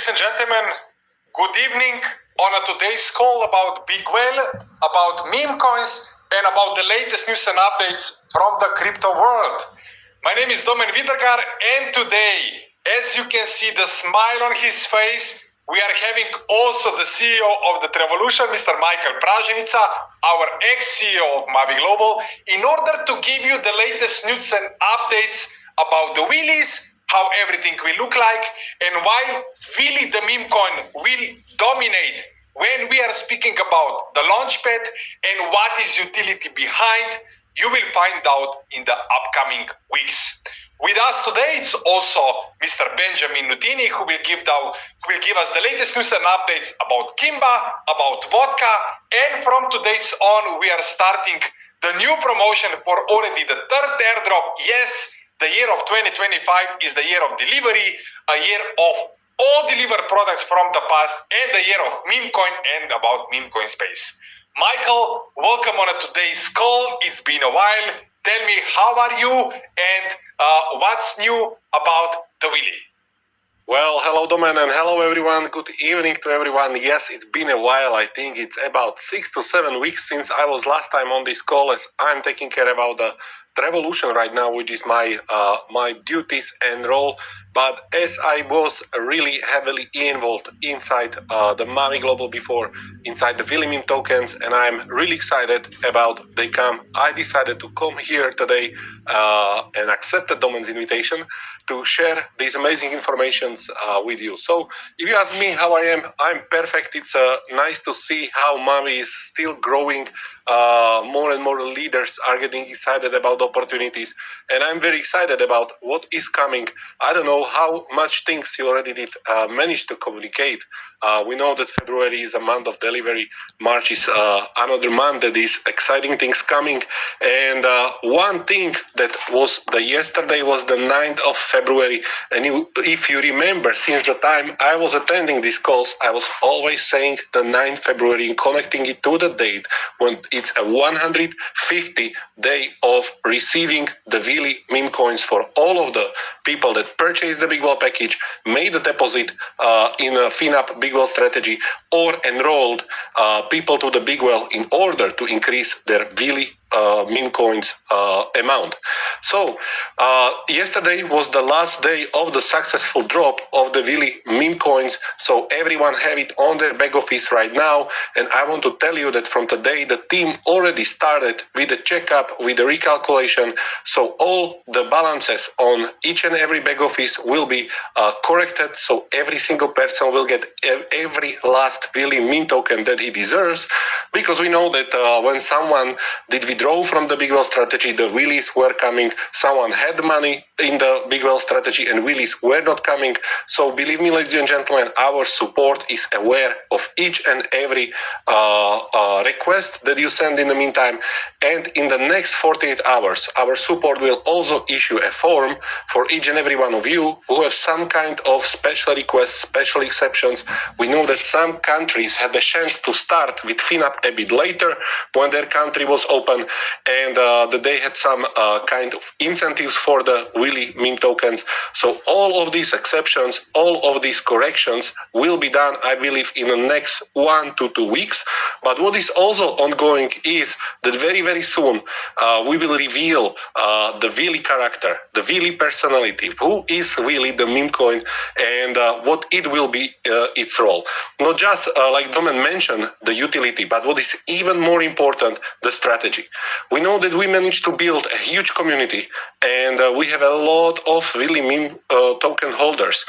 Ladies and gentlemen, good evening on today's call about Bigwhale, about meme coins, and about the latest news and updates from the crypto world. My name is Domen Vidergar, and today, as you can see the smile on his face, we are having also the CEO of the Revolution, Mr. Michael Praženica, our ex-CEO of Mavi Global, in order to give you the latest news and updates about the wheelies, how everything will look like, and why really the meme coin will dominate when we are speaking about the launchpad and what is utility behind. You will find out in the upcoming weeks. With us today, it's also Mr. Benjamin Nutini, who will give us the latest news and updates about Kimba, about vodka, and from today's on, we are starting the new promotion for already the third airdrop. Yes, the year of 2025 is the year of delivery, a year of all delivered products from the past, and the year of meme coin and about meme coin space. Michael, welcome on today's call. It's been a while. Tell me, how are you and what's new about the wheelie? Well, hello Domen and hello everyone. Good evening to everyone. Yes, it's been a while. I think it's about 6 to 7 weeks since I was last time on this call, as I'm taking care about the Revolution right now, which is my duties and role. But as I was really heavily involved inside the Mavi Global before, inside the Willy meme tokens, and I'm really excited about they come. I decided to come here today and accepted Domen's invitation to share these amazing informations with you. So if you ask me how I am, I'm perfect. It's nice to see how Mavi is still growing. More and more leaders are getting excited about opportunities, and I'm very excited about what is coming. I don't know how much things you already did manage to communicate. We know that February is a month of delivery. March is another month that is exciting things coming. And one thing that was yesterday was the 9th of February. And if you remember, since the time I was attending these calls, I was always saying the 9th February and connecting it to the date when it's a 150 day of receiving the Willy meme coins for all of the people that purchased the Bigwhale package, made a deposit in a FinUp Bigwhale strategy, or enrolled people to the Bigwhale in order to increase their Willy meme coins amount. So yesterday was the last day of the successful drop of the Willy meme coins. So everyone have it on their back office right now. And I want to tell you that from today, the team already started with the checkup, with the recalculation. So all the balances on each and every back office will be corrected. So every single person will get every last Willy meme token that he deserves. Because we know that when someone did withdraw from the Bigwhale strategy, the Willies were coming. Someone had money in the Bigwhale strategy and Willies were not coming. So believe me, ladies and gentlemen, our support is aware of each and every request that you send in the meantime. And in the next 48 hours, our support will also issue a form for each and every one of you who have some kind of special requests, special exceptions. We know that some countries had the chance to start with FinUp a bit later when their country was open, and that they had some kind of incentives for the Willy meme tokens. So all of these exceptions, all of these corrections will be done, I believe, in the next 1 to 2 weeks. But what is also ongoing is that very, very soon we will reveal the Willy character, the Willy personality, who is Willy the meme coin, and what it will be its role. Not just like Domen mentioned, the utility, but what is even more important, the strategy. We know that we managed to build a huge community, and we have a lot of Willy meme token holders.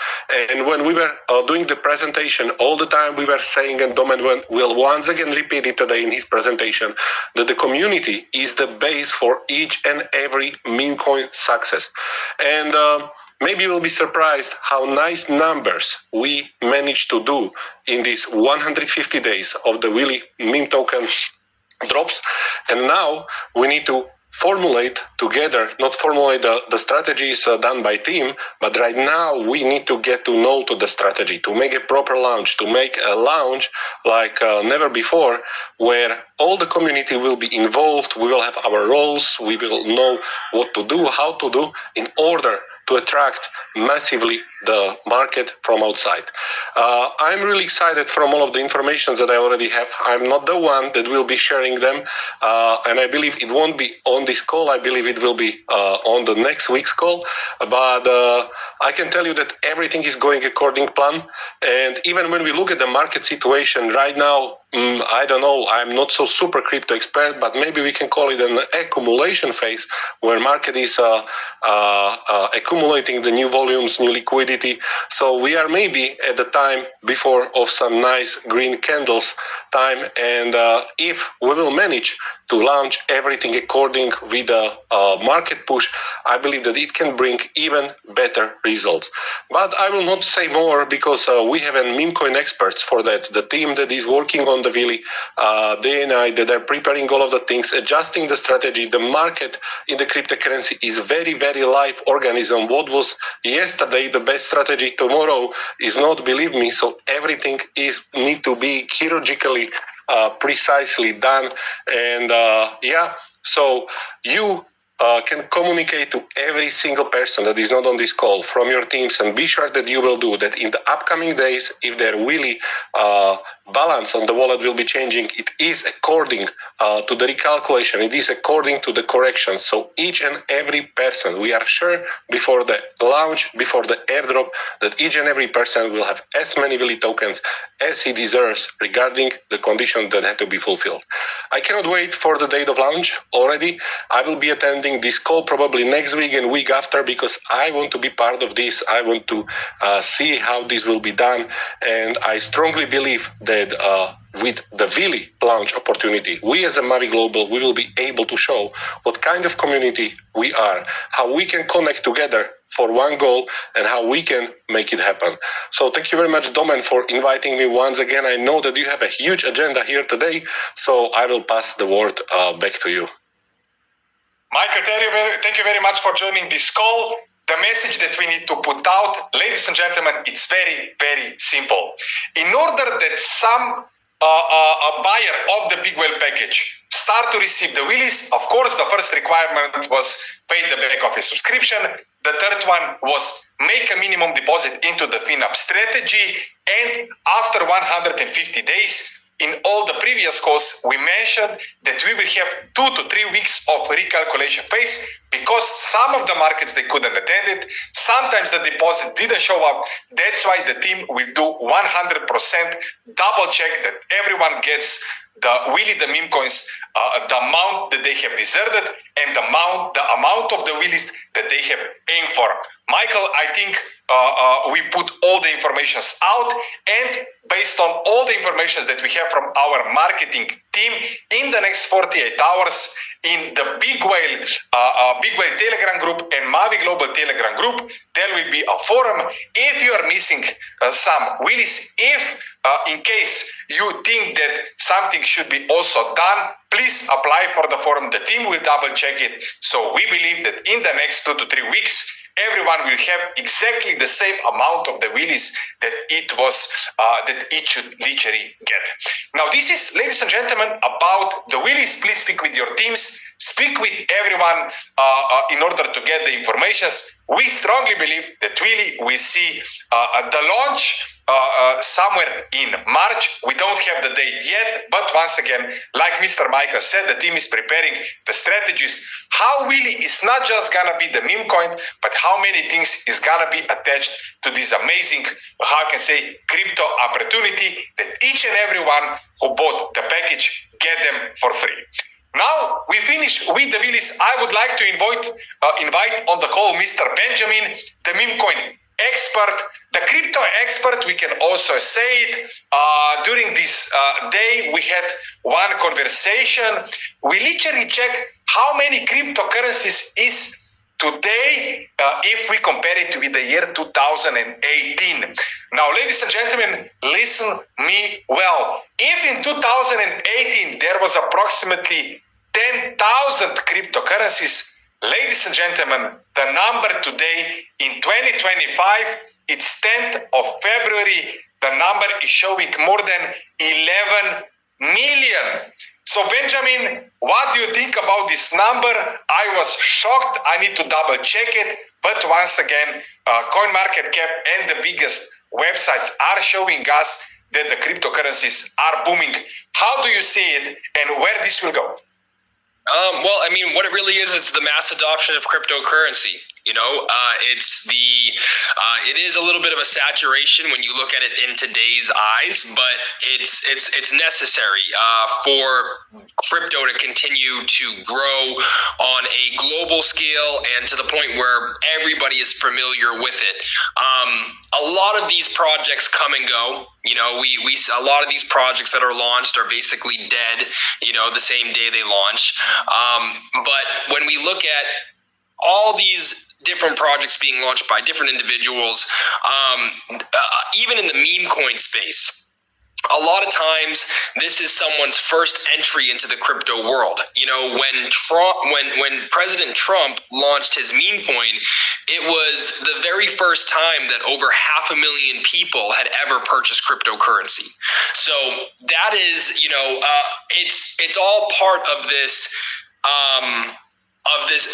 And when we were doing the presentation, all the time we were saying, and Domen will once again repeat it today in his presentation, that the community is the base for each and every meme coin success. And maybe you'll be surprised how nice numbers we managed to do in these 150 days of the Willy meme token drops. And now we need to formulate together, not formulate the strategies done by team, but right now we need to get to know to the strategy, to make a proper launch, to make a launch like never before, where all the community will be involved. We will have our roles. We will know what to do, how to do in order to attract massively the market from outside. I'm really excited from all of the information that I already have. I'm not the one that will be sharing them, and I believe it won't be on this call. I believe it will be on the next week's call. But I can tell you that everything is going according to plan. And even when we look at the market situation right now, I don't know, I'm not so super crypto expert, but maybe we can call it an accumulation phase where market is accumulating the new volumes, new liquidity. So we are maybe at the time before of some nice green candles time. And if we will manage to launch everything according with the market push, I believe that it can bring even better results. But I will not say more because we have a meme coin experts for that. The team that is working on the Willy day and night, that are preparing all of the things, adjusting the strategy. The market in the cryptocurrency is very, very live organism. What was yesterday the best strategy tomorrow is not, believe me. So everything is need to be chirurgically precisely done. And so you can communicate to every single person that is not on this call from your teams, and be sure that you will do that in the upcoming days. If there really balance on the wallet will be changing, it is according to the recalculation, it is according to the correction. So each and every person, we are sure before the launch, before the airdrop, that each and every person will have as many Willy tokens as he deserves regarding the conditions that had to be fulfilled. I cannot wait for the date of launch already. I will be attending this call probably next week and week after, because I want to be part of this. I want to see how this will be done. And I strongly believe that with the Willy launch opportunity, we as a Mavi Global, we will be able to show what kind of community we are, how we can connect together for one goal, and how we can make it happen. So thank you very much, Domen, for inviting me once again. I know that you have a huge agenda here today, so I will pass the word back to you. Michael, thank you very much for joining this call. The message that we need to put out, ladies and gentlemen, it's very, very simple. In order that some a buyer of the Bigwhale package start to receive the Willys, of course, the first requirement was pay the back office subscription. The third one was make a minimum deposit into the FinUp strategy. And after 150 days, in all the previous calls, we mentioned that we will have 2 to 3 weeks of recalculation phase, because some of the markets, they couldn't attend it. Sometimes the deposit didn't show up. That's why the team will do 100% double check that everyone gets the Willy, the meme coins, the amount that they have deserted, and the amount of the Willys that they have aimed for. Michael, I think we put all the information out, and based on all the information that we have from our marketing team, in the next 48 hours, in the Bigwhale Telegram group and Mavi Global Telegram group, there will be a forum. If you are missing some Willys, if in case you think that something should be also done, please apply for the forum. The team will double check it. So we believe that in the next 2 to 3 weeks, everyone will have exactly the same amount of the Willys that it should literally get. Now, this is, ladies and gentlemen, about the Willys. Please speak with your teams, speak with everyone in order to get the information. We strongly believe that really we see the launch somewhere in March. We don't have the date yet, but once again, like Mr. Michael said, the team is preparing the strategies. How Willy is not just gonna be the meme coin, but how many things is gonna be attached to this amazing, how I can say, crypto opportunity that each and everyone who bought the package get them for free. Now we finish with the Willys. I would like to invite on the call Mr. Benjamin, the meme coin expert, the crypto expert, we can also say it. During this day, we had one conversation. We literally checked how many cryptocurrencies is today if we compare it with the year 2018. Now, ladies and gentlemen, listen me well. If in 2018 there was approximately 10,000 cryptocurrencies, ladies and gentlemen, the number today in 2025, it's 10th of February, the number is showing more than 11 million. So Benjamin, what do you think about this number? I was shocked. I need to double check it. But once again, CoinMarketCap and the biggest websites are showing us that the cryptocurrencies are booming. How do you see it and where this will go? Well, I mean, what it really is, it's the mass adoption of cryptocurrency. It is a little bit of a saturation when you look at it in today's eyes, but it's necessary for crypto to continue to grow on a global scale and to the point where everybody is familiar with it. A lot of these projects come and go. A lot of these projects that are launched are basically dead, the same day they launch. But when we look at all these different projects being launched by different individuals, even in the meme coin space, a lot of times this is someone's first entry into the crypto world. When President Trump launched his meme coin, it was the very first time that over 500,000 people had ever purchased cryptocurrency. So that is, it's all part of this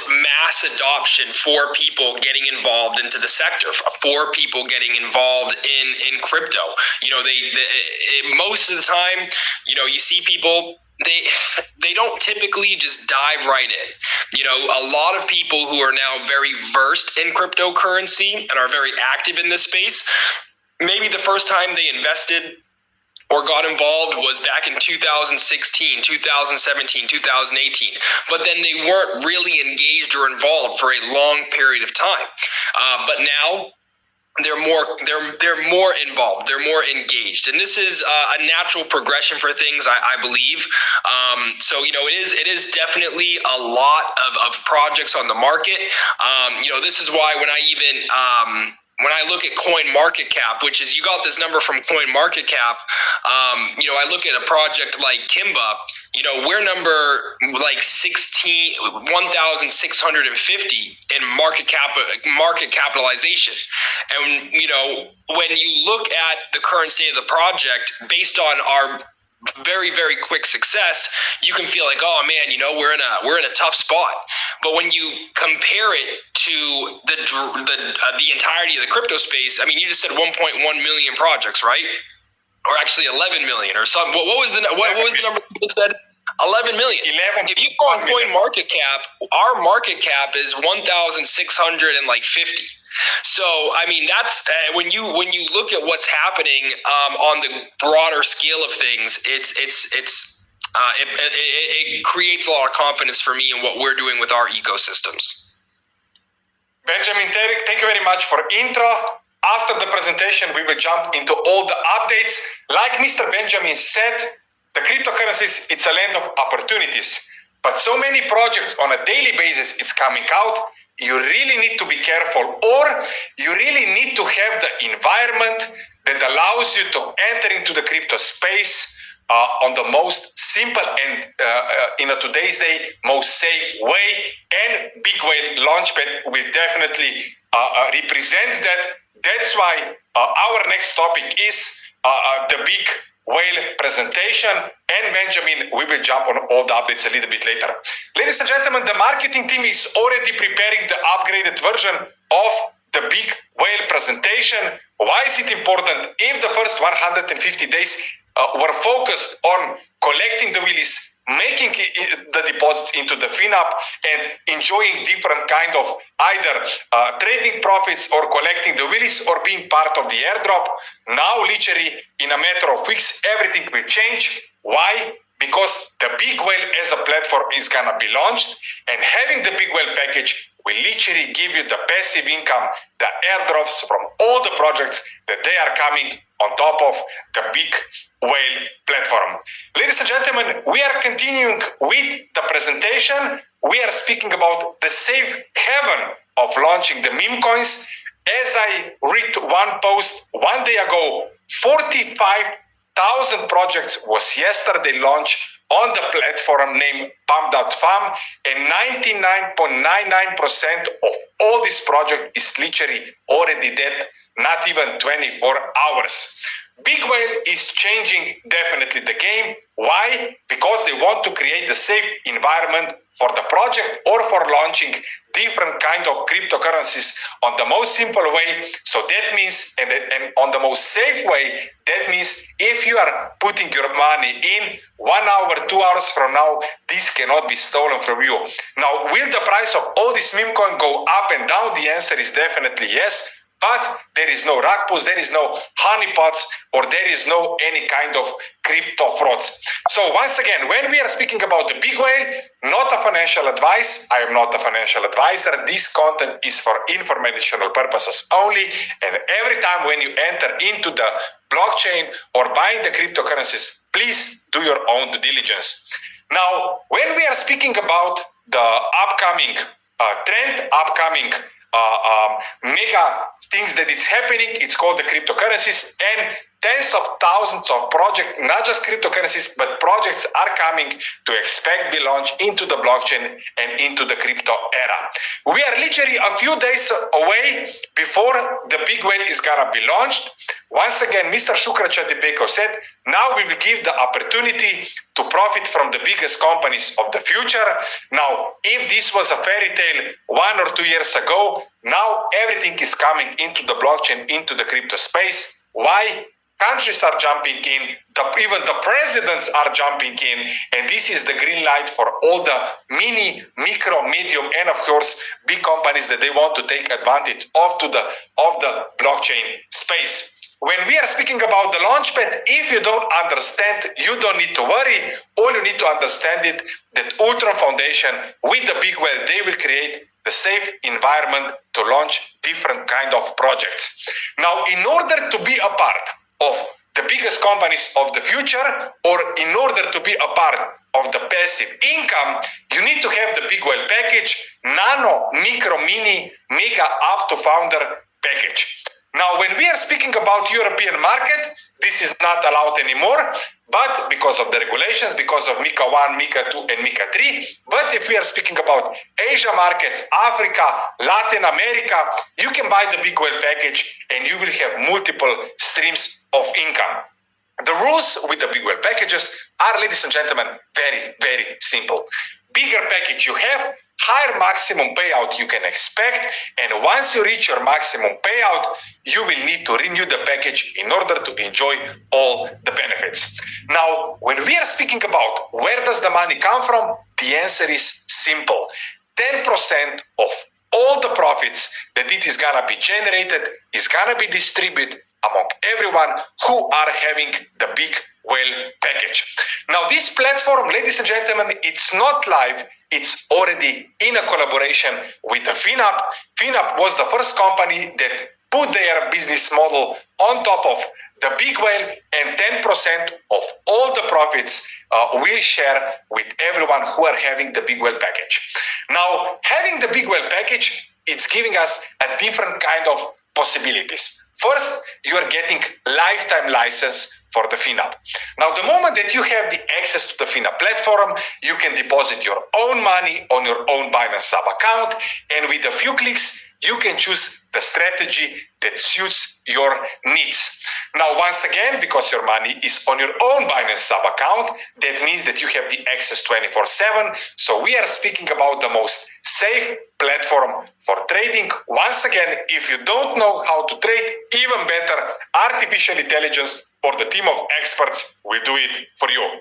mass adoption for people getting involved into the sector, for people getting involved in crypto. Most of the time, you see people, they don't typically just dive right in. A lot of people who are now very versed in cryptocurrency and are very active in this space, maybe the first time they invested or got involved was back in 2016, 2017, 2018. But then they weren't really engaged or involved for a long period of time. But now they're more involved, they're more engaged, and this is a natural progression for things, I believe. So it is definitely a lot of projects on the market. This is why when I look at CoinMarketCap, which is, you got this number from CoinMarketCap, I look at a project like Kimba, we're number like 1,650 in market capitalization. And, when you look at the current state of the project, based on our very, very quick success, you can feel like, oh man, we're in a tough spot. But when you compare it to the entirety of the crypto space, I mean, you just said 1.1 million projects, right? Or actually 11 million or something. What was the number you said? 11 million. If you go on CoinMarketCap, our market cap is 1,650. So, I mean, that's when you look at what's happening on the broader scale of things, it creates a lot of confidence for me in what we're doing with our ecosystems. Benjamin, thank you very much for intro. After the presentation, we will jump into all the updates. Like Mr. Benjamin said, the cryptocurrencies, it's a land of opportunities. But so many projects on a daily basis is coming out. You really need to be careful, or you really need to have the environment that allows you to enter into the crypto space on the most simple and in today's day most safe way. And Bigwhale Launchpad will definitely represents that. That's why our next topic is the Bigwhale presentation. And Benjamin, we will jump on all the updates a little bit later. Ladies and gentlemen, the marketing team is already preparing the upgraded version of the Bigwhale presentation. Why is it important? If the first 150 days were focused on collecting the willies, making the deposits into the FinApp, and enjoying different kind of either trading profits or collecting the willies or being part of the airdrop, now literally in a matter of weeks, everything will change. Why? Because the Bigwhale as a platform is gonna be launched, and having the Bigwhale package will literally give you the passive income, the airdrops from all the projects that they are coming on top of the Bigwhale platform. Ladies and gentlemen, we are continuing with the presentation. We are speaking about the safe haven of launching the meme coins. As I read one post one day ago, 45,000 projects was yesterday launched on the platform named pump.farm, and 99.99% of all this project is literally already dead, not even 24 hours. Bigwhale is changing definitely the game. Why? Because they want to create a safe environment for the project or for launching different kind of cryptocurrencies on the most simple way. So that means, and on the most safe way, that means if you are putting your money in 1 hour, 2 hours from now, this cannot be stolen from you. Now, will the price of all this meme coin go up and down? The answer is definitely yes. But there is no rug pulls, there is no honeypots, or there is no any kind of crypto frauds. So once again, when we are speaking about the Bigwhale, not a financial advice. I am not a financial advisor. This content is for informational purposes only. And every time when you enter into the blockchain or buying the cryptocurrencies, please do your own due diligence. Now, when we are speaking about the upcoming trend, upcoming mega things that it's happening, it's called the cryptocurrencies, and tens of thousands of projects, not just cryptocurrencies, but projects are coming to expect be launched into the blockchain and into the crypto era. We are literally a few days away before the Bigwhale is gonna be launched. Once again, Mr. Shukra Chatibeko said, now we will give the opportunity to profit from the biggest companies of the future. Now, if this was a fairy tale 1 or 2 years ago, now everything is coming into the blockchain, into the crypto space. Why? Countries are jumping in, even the presidents are jumping in, and this is the green light for all the mini, micro, medium, and of course, big companies that they want to take advantage of the blockchain space. When we are speaking about the launchpad, if you don't understand, you don't need to worry. All you need to understand is that Ultron Foundation with the Bigwhale, they will create the safe environment to launch different kind of projects. Now, in order to be a part of the biggest companies of the future, or in order to be a part of the passive income, you need to have the Bigwhale package, nano, micro, mini, mega, up to founder package. Now, when we are speaking about European market, this is not allowed anymore, but because of the regulations, because of MiCA 1, MiCA 2, and MiCA 3. But if we are speaking about Asia markets, Africa, Latin America, you can buy the Bigwhale package and you will have multiple streams of income. The rules with the Bigwhale packages are, ladies and gentlemen, very, very simple. Bigger package you have, higher maximum payout you can expect, and once you reach your maximum payout, you will need to renew the package in order to enjoy all the benefits. Now, when we are speaking about where does the money come from, the answer is simple. 10% of all the profits that it is gonna be generated is gonna be distributed among everyone who are having the Bigwhale package. Now, this platform, ladies and gentlemen, it's not live. It's already in a collaboration with the FinUp. FinUp was the first company that put their business model on top of the Bigwhale, and 10% of all the profits we share with everyone who are having the Bigwhale package. Now, having the Bigwhale package, it's giving us a different kind of possibilities. First, you are getting lifetime license for the FinUp. Now, the moment that you have the access to the FinUp platform, you can deposit your own money on your own Binance sub account, and with a few clicks, you can choose the strategy that suits your needs. Now, once again, because your money is on your own Binance sub account, that means that you have the access 24/7. So we are speaking about the most safe platform for trading. Once again, if you don't know how to trade, even better, artificial intelligence or the team of experts will do it for you.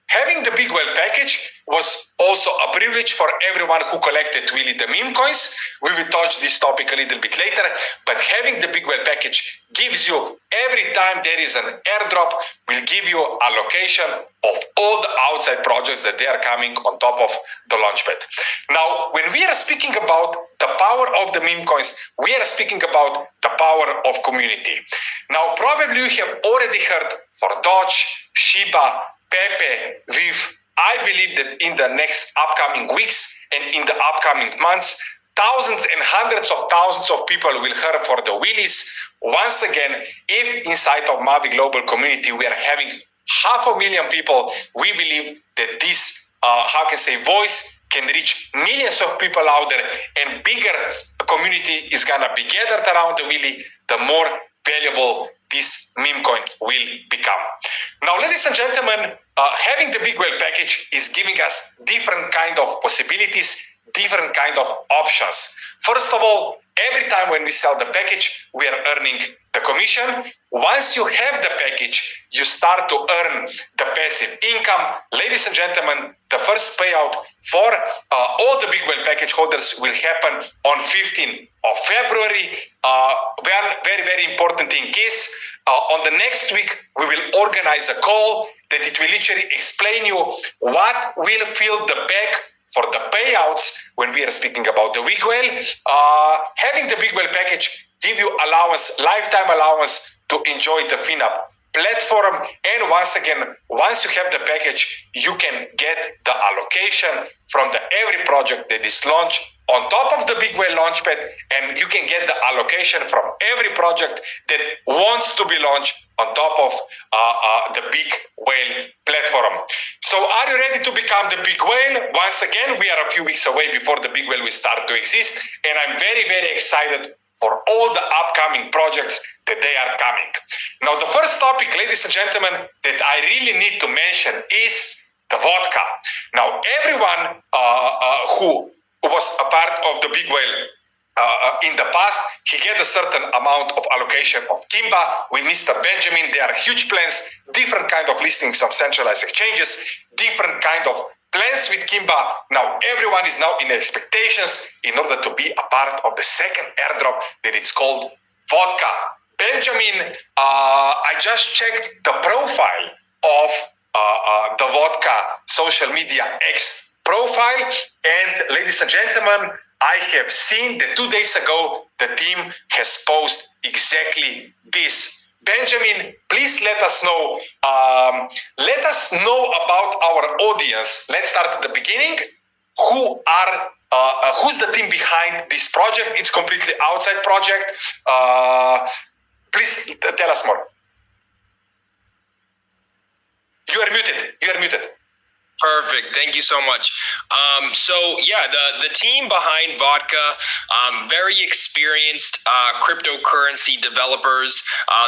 Having the Bigwhale package was also a privilege for everyone who collected really the meme coins. We will touch this topic a little bit later, but having the Bigwhale package gives you, every time there is an airdrop, will give you a location of all the outside projects that they are coming on top of the launchpad. Now, when we are speaking about the power of the meme coins, we are speaking about the power of community. Now, probably you have already heard for Doge, Shiba, Pepe, VIV. I believe that in the next upcoming weeks and in the upcoming months, thousands and hundreds of thousands of people will hear for the Willies. Once again, if inside of Mavi Global community we are having 500,000 people, we believe that this, voice can reach millions of people out there, and bigger community is gonna be gathered around the Willy, the more valuable this meme coin will become. Now, ladies and gentlemen, having the Bigwhale package is giving us different kind of possibilities, different kind of options. First of all, every time when we sell the package, we are earning the commission. Once you have the package, you start to earn the passive income. Ladies and gentlemen, the first payout for all the Bigwhale package holders will happen on 15th of February. Very, very important in case on the next week, we will organize a call that it will literally explain you what will fill the bag for the payouts when we are speaking about the Bigwhale. Having the Bigwhale package give you allowance, lifetime allowance to enjoy the FinUp platform. And once again, once you have the package, you can get the allocation from every project that is launched on top of the Bigwhale Launchpad, and you can get the allocation from every project that wants to be launched on top of the Bigwhale platform. So are you ready to become the Bigwhale? Once again, we are a few weeks away before the Bigwhale will start to exist, and I'm very, very excited for all the upcoming projects that they are coming. Now, the first topic, ladies and gentlemen, that I really need to mention is the vodka. Now, everyone who was a part of the Bigwhale in the past, he get a certain amount of allocation of Kimba with Mr. Benjamin. There are huge plans, different kind of listings of centralized exchanges, different kind of plans with Kimba. Now everyone is now in expectations in order to be a part of the second airdrop that it's called Vodka. Benjamin, I just checked the profile of the Vodka social media X profile, and ladies and gentlemen, I have seen that 2 days ago the team has posted exactly this. Benjamin, please let us know. Let us know about our audience. Let's start at the beginning. Who's the team behind this project? It's completely outside project. Please tell us more. You are muted. You are muted. Perfect. Thank you so much. The team behind Vodka, very experienced cryptocurrency developers.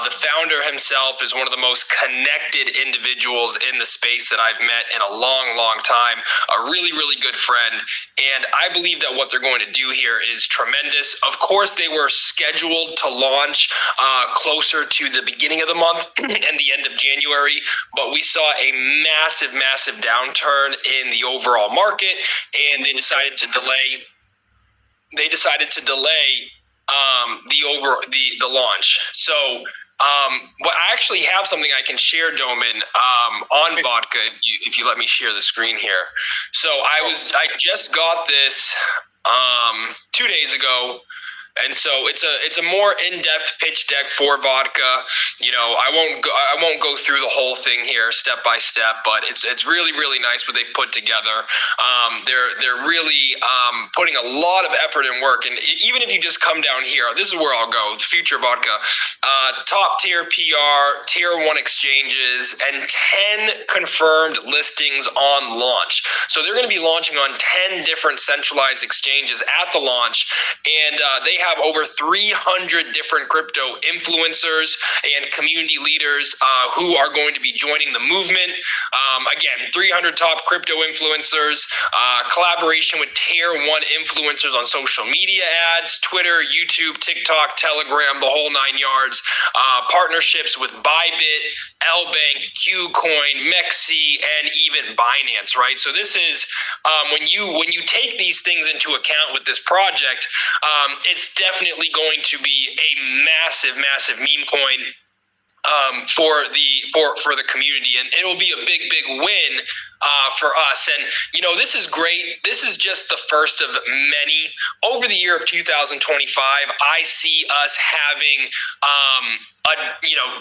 The founder himself is one of the most connected individuals in the space that I've met in a long, long time. A really, really good friend. And I believe that what they're going to do here is tremendous. Of course, they were scheduled to launch closer to the beginning of the month and the end of January, but we saw a massive, massive downturn in the overall market, and they decided to delay the launch. So but I actually have something I can share, Doman, on Vodka if you let me share the screen here. So I just got this 2 days ago. And so it's a more in-depth pitch deck for Vodka. You know, I won't go through the whole thing here step by step, but it's really, really nice what they've put together. They're really putting a lot of effort and work. And even if you just come down here, this is where I'll go. The future Vodka, top tier PR, tier 1 exchanges, and 10 confirmed listings on launch. So they're going to be launching on 10 different centralized exchanges at the launch, and they have over 300 different crypto influencers and community leaders who are going to be joining the movement. Again, 300 top crypto influencers, collaboration with tier 1 influencers on social media ads, Twitter, YouTube, TikTok, Telegram, the whole 9 yards, partnerships with Bybit, Lbank, Qcoin, Mexi, and even Binance, right? So this is when you take these things into account with this project, it's definitely going to be a massive, massive meme coin for the community, and it will be a big win for us. And you know, this is great. This is just the first of many. Over the year of 2025, I see us having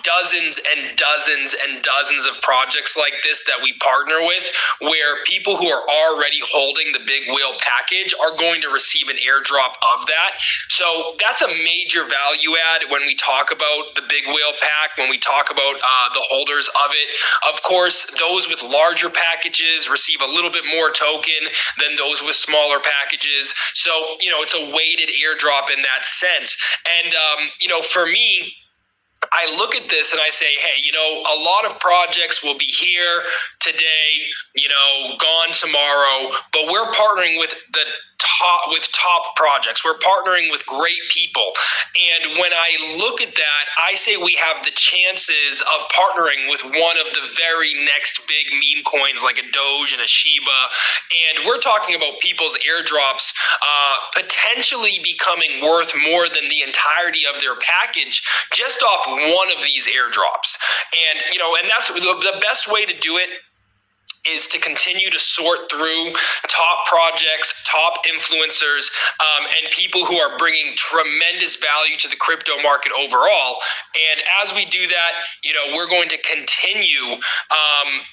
dozens and dozens and dozens of projects like this that we partner with, where people who are already holding the Bigwhale package are going to receive an airdrop of that. So that's a major value add when we talk about the Bigwhale pack, when we talk about the holders of it. Of course, those with larger packages receive a little bit more token than those with smaller packages. So, you know, it's a weighted airdrop in that sense. And, for me, I look at this and I say, hey, a lot of projects will be here today, gone tomorrow, but we're partnering with top projects. We're partnering with great people. And when I look at that, I say we have the chances of partnering with one of the very next big meme coins like a Doge and a Shiba. And we're talking about people's airdrops potentially becoming worth more than the entirety of their package just off one of these airdrops. And, and that's the best way to do it is to continue to sort through top projects, top influencers, and people who are bringing tremendous value to the crypto market overall. And as we do that, we're going to continue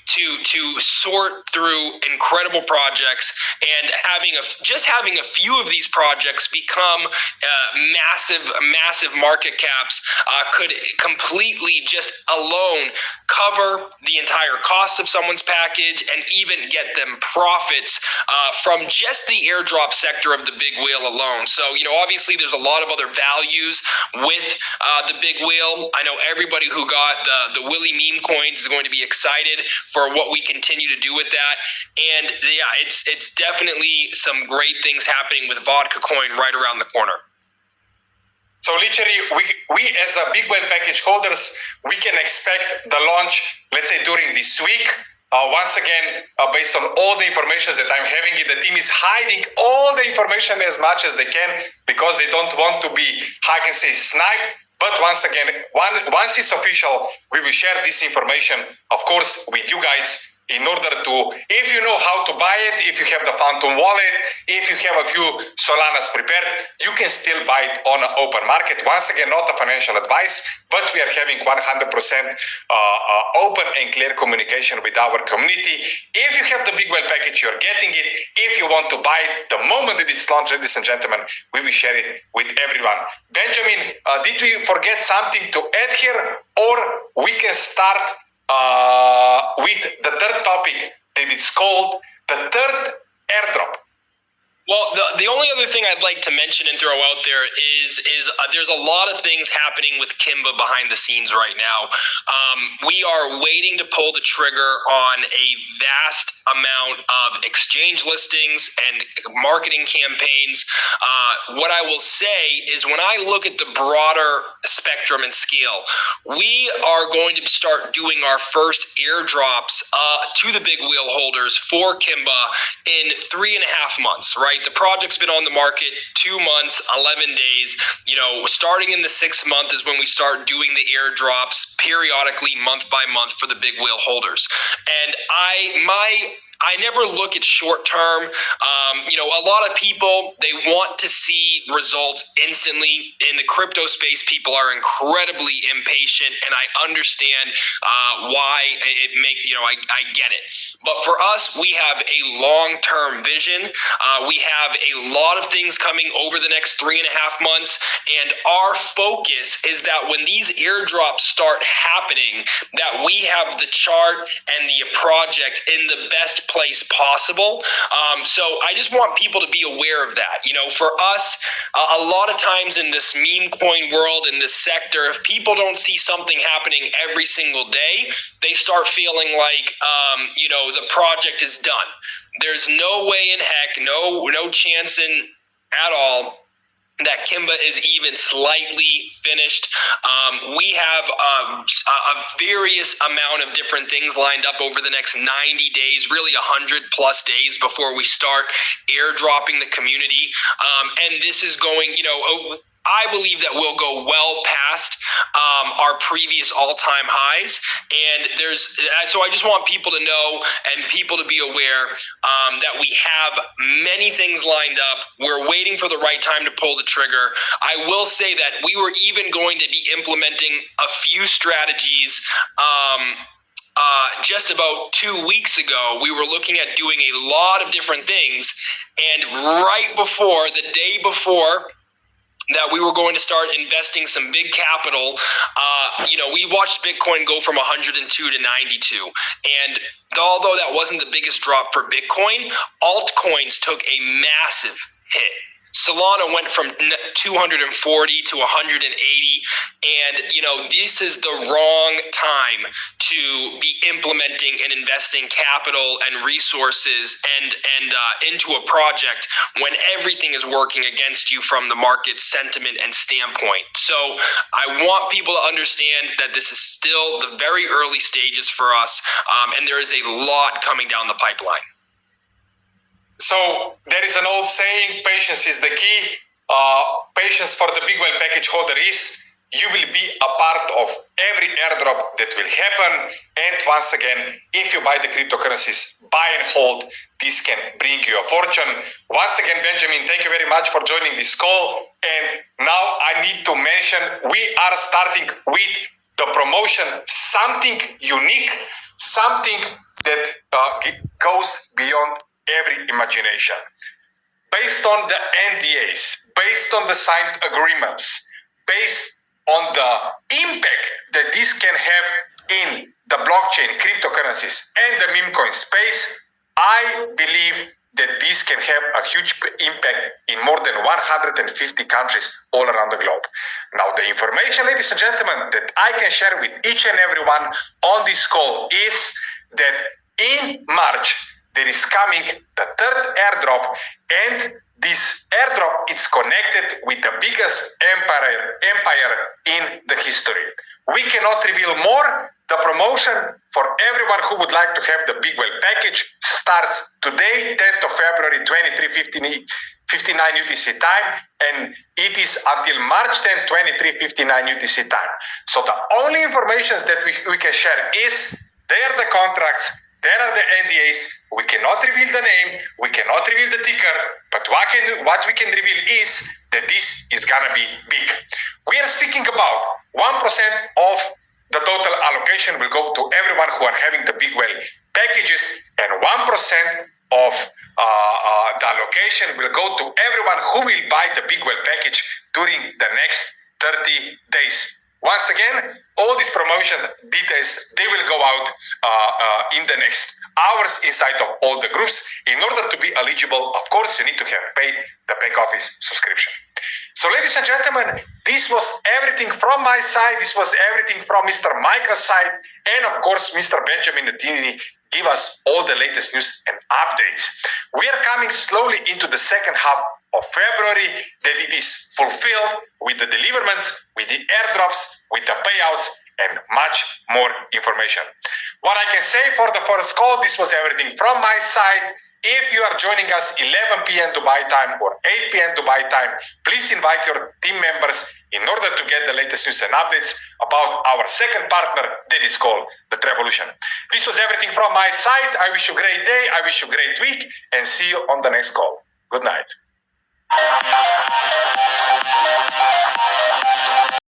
to sort through incredible projects, and having a few of these projects become massive market caps could completely just alone cover the entire cost of someone's package and even get them profits from just the airdrop sector of the Bigwhale alone. So, obviously there's a lot of other values with the Bigwhale. I know everybody who got the Willy meme coins is going to be excited for what we continue to do with that. And yeah, it's definitely some great things happening with Vodka Coin right around the corner. So literally, we as a Bigwhale package holders, we can expect the launch, let's say, during this week. Once again, based on all the information that I'm having, the team is hiding all the information as much as they can because they don't want to be, how I can say, sniped. But once again, once it's official, we will share this information, of course, with you guys in order to, if you know how to buy it, if you have the Phantom wallet, if you have a few Solanas prepared, you can still buy it on an open market. Once again, not a financial advice, but we are having 100% open and clear communication with our community. If you have the Bigwhale package, you're getting it. If you want to buy it, the moment that it's launched, ladies and gentlemen, we will share it with everyone. Benjamin, did we forget something to add here, or we can start with the third topic that it's called the third airdrop? Well, the only other thing I'd like to mention and throw out there is there's a lot of things happening with Kimba behind the scenes right now. We are waiting to pull the trigger on a vast amount of exchange listings and marketing campaigns. What I will say is when I look at the broader spectrum and scale, we are going to start doing our first airdrops to the Bigwhale holders for Kimba in 3.5 months, right? The project's been on the market 2 months, 11 days. Starting in the 6th month is when we start doing the airdrops periodically, month by month, for the Bigwhale holders. And I never look at short term. A lot of people, they want to see results instantly. In the crypto space, people are incredibly impatient, and I understand why it makes, I get it. But for us, we have a long-term vision. We have a lot of things coming over the next 3.5 months, and our focus is that when these airdrops start happening, that we have the chart and the project in the best place possible. So I just want people to be aware of that. For us, a lot of times in this meme coin world, in this sector, if people don't see something happening every single day, they start feeling like, the project is done. There's no way in heck, no chance at all that Kimba is even slightly finished. We have a various amount of different things lined up over the next 90 days, really 100 plus days before we start airdropping the community. And this is going, I believe that we'll go well past our previous all-time highs, and so I just want people to know and people to be aware that we have many things lined up. We're waiting for the right time to pull the trigger. I will say that we were even going to be implementing a few strategies just about 2 weeks ago. We were looking at doing a lot of different things, and the day before that we were going to start investing some big capital, we watched Bitcoin go from 102 to 92. And although that wasn't the biggest drop for Bitcoin, altcoins took a massive hit. Solana went from 240 to 180, and this is the wrong time to be implementing and investing capital and resources and into a project when everything is working against you from the market sentiment and standpoint. So I want people to understand that this is still the very early stages for us, and there is a lot coming down the pipeline. So there is an old saying, patience is the key. Patience for the Bigwhale package holder is you will be a part of every airdrop that will happen. And once again, if you buy the cryptocurrencies, buy and hold, this can bring you a fortune. Once again, Benjamin, thank you very much for joining this call. And now I need to mention, we are starting with the promotion, something unique, something that goes beyond every imagination. Based on the NDAs, based on the signed agreements, based on the impact that this can have in the blockchain, cryptocurrencies, and the meme coin space, I believe that this can have a huge impact in more than 150 countries all around the globe. Now, the information, ladies and gentlemen, that I can share with each and everyone on this call is that in March, there is coming the third airdrop, and this airdrop is connected with the biggest empire in the history. We cannot reveal more. The promotion for everyone who would like to have the Bigwhale package starts today, 10th of February, 23:59 UTC time, and it is until March 10, 23:59 UTC time. So the only information that we can share is there are the contracts, there are the NDAs. We cannot reveal the name, we cannot reveal the ticker, but what we can reveal is that this is gonna be big. We are speaking about 1% of the total allocation will go to everyone who are having the Bigwhale packages, and 1% of the allocation will go to everyone who will buy the Bigwhale package during the next 30 days. Once again, all these promotion details, they will go out in the next hours inside of all the groups. In order to be eligible, of course, you need to have paid the back office subscription. So, ladies and gentlemen, this was everything from my side. This was everything from Mr. Micah's side. And of course, Mr. Benjamin Nutini give us all the latest news and updates. We are coming slowly into the second half of February, that it is fulfilled with the deliverments, with the airdrops, with the payouts, and much more information. What I can say for the first call, this was everything from my side. If you are joining us 11 p.m. Dubai time or 8 p.m. Dubai time, please invite your team members in order to get the latest news and updates about our second partner that is called the Trevolution. This was everything from my side. I wish you a great day. I wish you a great week, and see you on the next call. Good night.